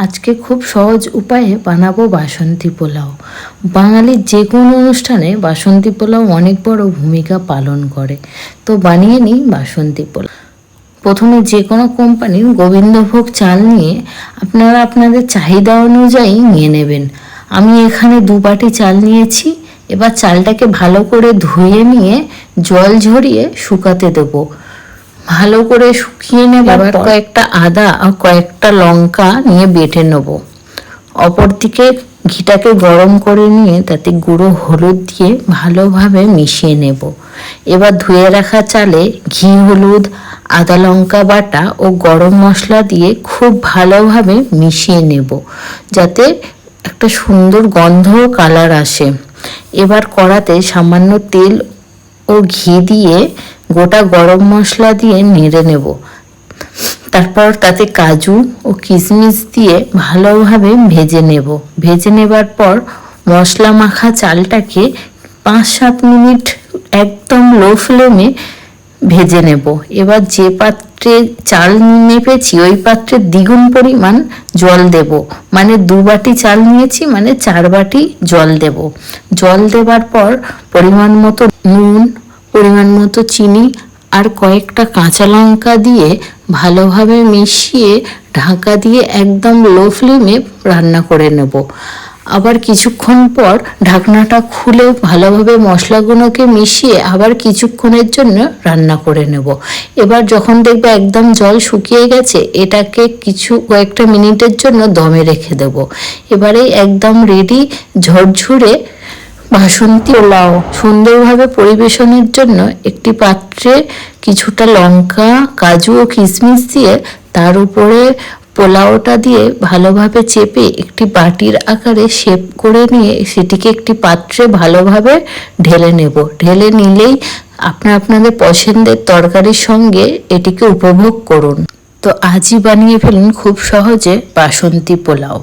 আজকে খুব সহজ উপায়ে বানাবো বাসন্তী পোলাও। বাঙালির যে কোনো অনুষ্ঠানে বাসন্তী পোলাও অনেক বড় ভূমিকা পালন করে। তো বানিয়ে নিই বাসন্তী পোলাও। প্রথমে যে কোনো কোম্পানির গোবিন্দভোগ চাল নিয়ে আপনারা আপনাদের চাহিদা অনুযায়ী নিয়ে নেবেন। আমি এখানে 2 বাটি চাল নিয়েছি। এবার চালটাকে ভালো করে ধুয়ে নিয়ে জল ঝরিয়ে শুকাতে দেবো। ভালো করে শুকিয়ে নেবার পর কয়েকটা আদা আর কয়েকটা লঙ্কা নিয়ে বেটে নেব। অপরদিকে ঘিটাকে গরম করে নিয়ে তাতে গুঁড়ো হলুদ দিয়ে ভালোভাবে মিশিয়ে নেব। এবার ধুয়ে রাখা চালে ঘি, হলুদ, আদা লঙ্কা বাটা ও গরম মশলা দিয়ে খুব ভালোভাবে মিশিয়ে নেব, যাতে একটা সুন্দর গন্ধ ও কালার আসে। এবার কড়াতে সামান্য তেল ও ঘি দিয়ে গোটা গরম মশলা দিয়ে নেড়ে নেব। তারপর তাতে কাজু ও কিশমিশ দিয়ে ভালোভাবে ভেজে নেব। ভেজে নেবার পর মশলা মাখা চালটাকে 5-7 মিনিট একদম লো ফ্লেমে ভেজে নেব। এবার যে পাত্রে চাল মেপেছি ওই পাত্রে দ্বিগুণ পরিমাণ জল দেব। মানে 2 বাটি চাল নিয়েছি, মানে 4 বাটি জল দেব। জল দেবার পর পরিমাণ মতো নুন, পরিমাণ মতো চিনি আর কয়েকটা কাঁচা লঙ্কা দিয়ে ভালোভাবে মিশিয়ে ঢাকা দিয়ে একদম লো ফ্লেমে রান্না করে নেব। আবার কিছুক্ষণ পর ঢাকনাটা খুলে ভালোভাবে মশলাগুলোকে মিশিয়ে আবার কিছুক্ষণের জন্য রান্না করে নেব। এবার যখন দেখবে একদম জল শুকিয়ে গেছে, এটাকে কয়েকটা মিনিটের জন্য দমে রেখে দেব। এবারে একদম রেডি ঝরঝরে বাসন্তী পোলাও। সুন্দরভাবে পরিবেশনের জন্য একটি পাত্রে কিছুটা লঙ্কা, কাজু ও কিশমিশ দিয়ে তার উপরে পোলাওটা দিয়ে ভালোভাবে চেপে একটি বাটির আকারে শেপ করে নিয়ে সেটিকে একটি পাত্রে ভালোভাবে ঢেলে নেব। ঢেলে নিলেই আপনাদের পছন্দের তরকারির সঙ্গে এটিকে উপভোগ করুন। তো আজই বানিয়ে ফেলুন খুব সহজে বাসন্তী পোলাও।